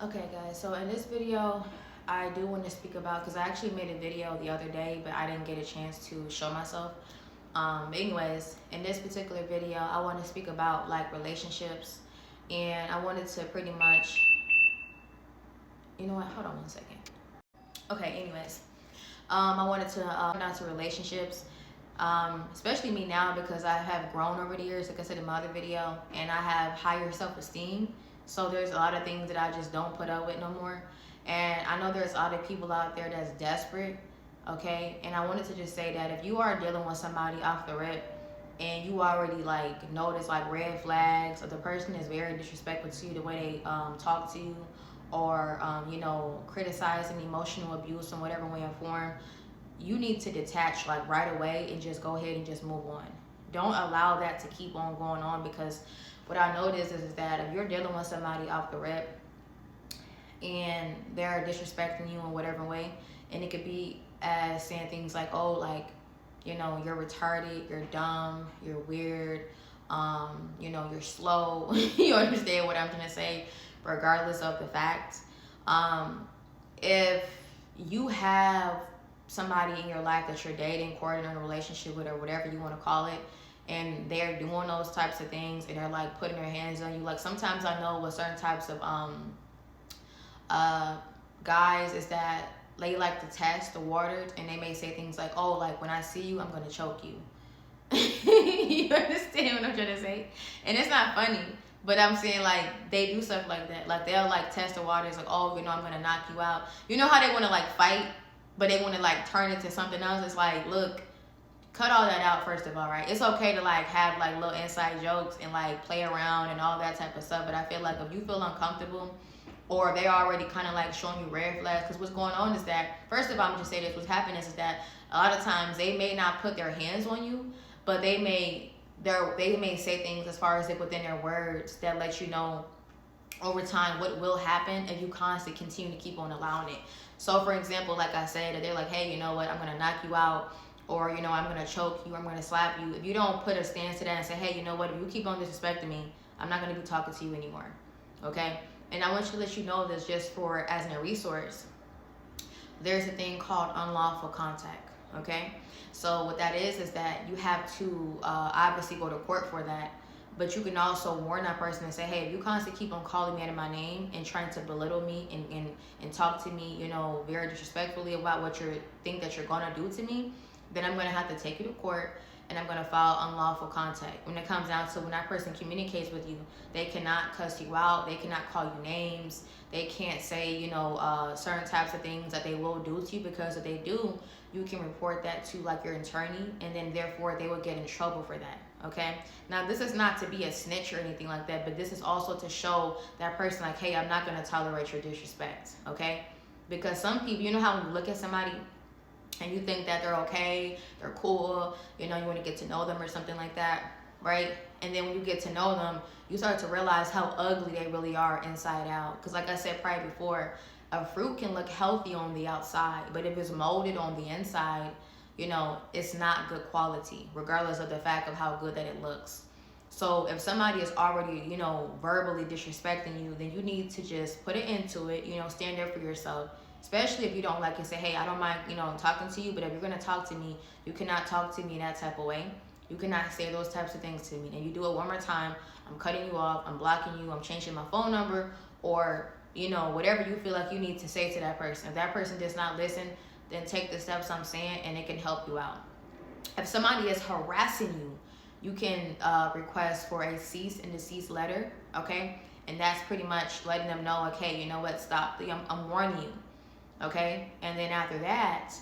Okay guys, so in this video, I do want to speak about, because I actually made a video the other day, but I didn't get a chance to show myself. Anyways, in this particular video, I want to speak about like relationships, and I wanted to pretty much, you know what, hold on one second. Okay, anyways, I wanted to down to relationships, especially me now because I have grown over the years, like I said in my other video, and I have higher self-esteem. So there's a lot of things that I just don't put up with no more. And I know there's a lot of people out there that's desperate, okay? And I wanted to just say that if you are dealing with somebody off the rip and you already like notice like red flags, or the person is very disrespectful to you, the way they talk to you, or criticizing, emotional abuse in whatever way or form, you need to detach like right away and just go ahead and just move on. Don't allow that to keep on going on, because what I noticed is that if you're dealing with somebody off the rip and they're disrespecting you in whatever way, and it could be as saying things like, oh, like, you're retarded, you're dumb, you're weird, you're slow. You understand what I'm trying to say, regardless of the facts. If you have somebody in your life that you're dating, courting, in a relationship with, or whatever you want to call it, and they're doing those types of things and they're like putting their hands on you, like sometimes I know with certain types of guys is that they like to test the waters, and they may say things like, oh, like when I see you I'm gonna choke you. You understand what I'm trying to say? And it's not funny, but I'm saying like they do stuff like that. Like they'll like test the waters, like, oh, I'm gonna knock you out. You know how they want to like fight, but they want to like turn it to something else? It's like, look, cut all that out first of all, right? It's okay to like have like little inside jokes and like play around and all that type of stuff, but I feel like if you feel uncomfortable, or they already kind of like showing you red flags, because what's going on is that, first of all, I'm gonna just say this, what's happening is that a lot of times they may not put their hands on you, but they may say things as far as it within their words that let you know over time what will happen if you constantly continue to keep on allowing it. So for example, like I said, they're like, hey, you know what, I'm gonna knock you out, or I'm gonna choke you, I'm gonna slap you. If you don't put a stance to that and say, hey, you know what, if you keep on disrespecting me, I'm not gonna be talking to you anymore. Okay? And I want you to let you know this, just for as a resource, there's a thing called unlawful contact. Okay? So what that is that you have to obviously go to court for that, but you can also warn that person and say, hey, if you constantly keep on calling me out of my name and trying to belittle me and talk to me, very disrespectfully about what you think that you're gonna do to me, then I'm gonna have to take you to court, and I'm gonna file unlawful contact. When it comes down to when that person communicates with you, they cannot cuss you out, they cannot call you names, they can't say, certain types of things that they will do to you, because if they do, you can report that to like your attorney, and then therefore they will get in trouble for that. Okay? Now this is not to be a snitch or anything like that, but this is also to show that person like, hey, I'm not gonna tolerate your disrespect. Okay? Because some people, you know how when you look at somebody and you think that they're okay, they're cool, you want to get to know them or something like that, right? And then when you get to know them, you start to realize how ugly they really are inside out. Because like I said probably before, a fruit can look healthy on the outside, but if it's molded on the inside, it's not good quality, regardless of the fact of how good that it looks. So if somebody is already, verbally disrespecting you, then you need to just put it into it, stand there for yourself. Especially if you don't like and say, hey, I don't mind, talking to you, but if you're going to talk to me, you cannot talk to me in that type of way. You cannot say those types of things to me. And you do it one more time, I'm cutting you off, I'm blocking you, I'm changing my phone number, or, whatever you feel like you need to say to that person. If that person does not listen, then take the steps I'm saying and it can help you out. If somebody is harassing you, you can request for a cease and desist letter, okay? And that's pretty much letting them know, okay, you know what, stop, I'm warning you. Okay? And then after that,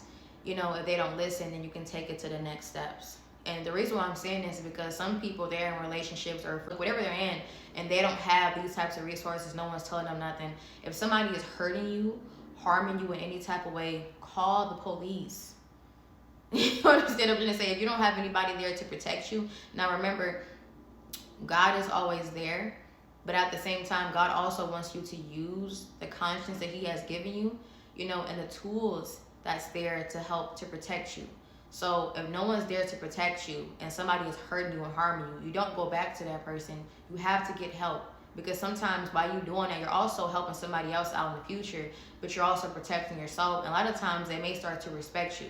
if they don't listen, then you can take it to the next steps. And the reason why I'm saying this is because some people, they're in relationships or whatever they're in, and they don't have these types of resources. No one's telling them nothing. If somebody is hurting you, harming you in any type of way, call the police. You understand what I'm going to say? If you don't have anybody there to protect you, now remember, God is always there. But at the same time, God also wants you to use the conscience that he has given you, and the tools that's there to help to protect you. So if no one's there to protect you and somebody is hurting you and harming you, you don't go back to that person. You have to get help. Because sometimes by you doing that, you're also helping somebody else out in the future, but you're also protecting yourself. And a lot of times they may start to respect you.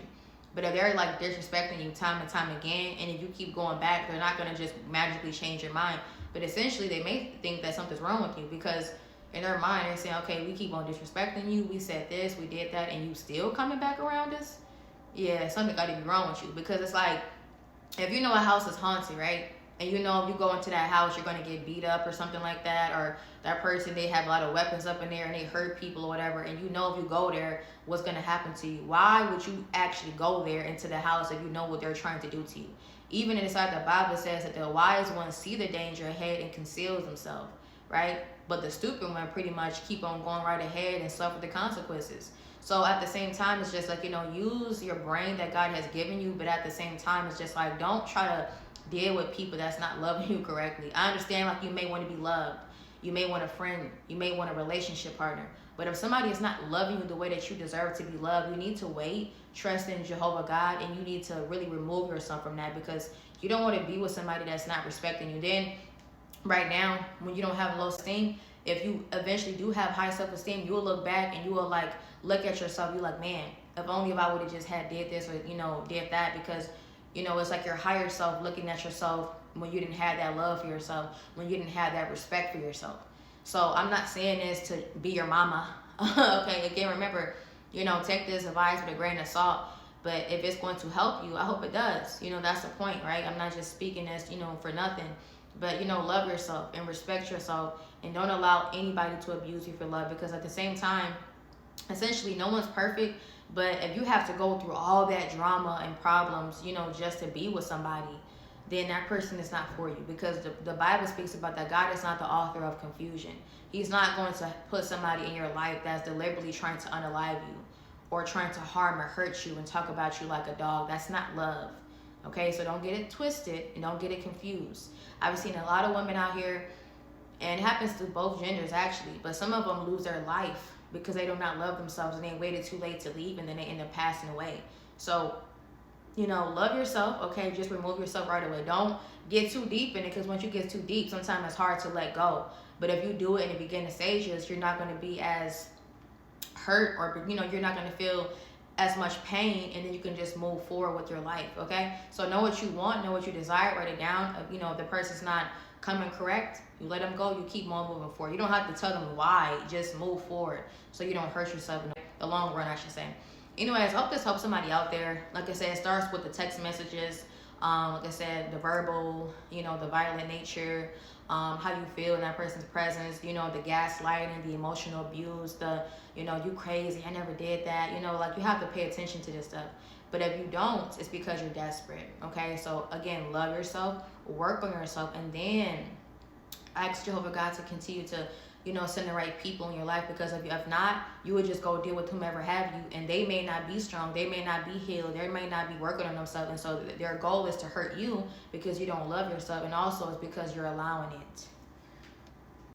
But if they're like disrespecting you time and time again, and if you keep going back, they're not gonna just magically change your mind. But essentially, they may think that something's wrong with you, because in their mind they're saying, okay, we keep on disrespecting you. We said this, we did that, and you still coming back around us. Yeah, something got to be wrong with you. Because it's like, if you know a house is haunted, right? And you know if you go into that house, you're gonna get beat up or something like that, or that person, they have a lot of weapons up in there and they hurt people or whatever, and you know if you go there, what's gonna happen to you. Why would you actually go there into the house if you know what they're trying to do to you? Even inside the Bible says that the wise ones see the danger ahead and conceals themselves, right? But the stupid one pretty much keep on going right ahead and suffer the consequences. So at the same time, it's just like, use your brain that God has given you, but at the same time, it's just like, don't try to deal with people that's not loving you correctly. I understand, like, you may want to be loved. You may want a friend. You may want a relationship partner. But if somebody is not loving you the way that you deserve to be loved, you need to wait, trust in Jehovah God, and you need to really remove yourself from that, because you don't want to be with somebody that's not respecting you. Then, right now, when you don't have low esteem, if you eventually do have high self-esteem, you will look back and you will like look at yourself. You're like, man, if only if I would have just did this or did that, because it's like your higher self looking at yourself when you didn't have that love for yourself, when you didn't have that respect for yourself. So I'm not saying this to be your mama. Okay, again, remember, take this advice with a grain of salt. But if it's going to help you, I hope it does. That's the point, right? I'm not just speaking this, for nothing. But, love yourself and respect yourself, and don't allow anybody to abuse you for love, because at the same time, essentially, no one's perfect. But if you have to go through all that drama and problems, just to be with somebody, then that person is not for you, because the Bible speaks about that God is not the author of confusion. He's not going to put somebody in your life that's deliberately trying to unalive you or trying to harm or hurt you and talk about you like a dog. That's not love. Okay, so don't get it twisted and don't get it confused. I've seen a lot of women out here, and it happens to both genders actually, but some of them lose their life because they do not love themselves and they waited too late to leave, and then they end up passing away. So, love yourself, okay? Just remove yourself right away. Don't get too deep in it, because once you get too deep, sometimes it's hard to let go. But if you do it in the beginning stages, you're not going to be as hurt, or, you're not going to feel as much pain, and then you can just move forward with your life, okay? So know what you want, know what you desire, write it down. If the person's not coming correct, you let them go, you keep on moving forward. You don't have to tell them why, just move forward so you don't hurt yourself in the long run, I should say. Anyways, I hope this helps somebody out there. Like I said, it starts with the text messages, like I said, the verbal, the violent nature, how you feel in that person's presence, the gaslighting, the emotional abuse, the, you crazy, I never did that, like you have to pay attention to this stuff. But if you don't, it's because you're desperate, okay? So again, love yourself, work on yourself, and then ask Jehovah God to continue to, send the right people in your life, because if not, you would just go deal with whomever have you, and they may not be strong, they may not be healed, they may not be working on themselves, and so their goal is to hurt you because you don't love yourself, and also it's because you're allowing it.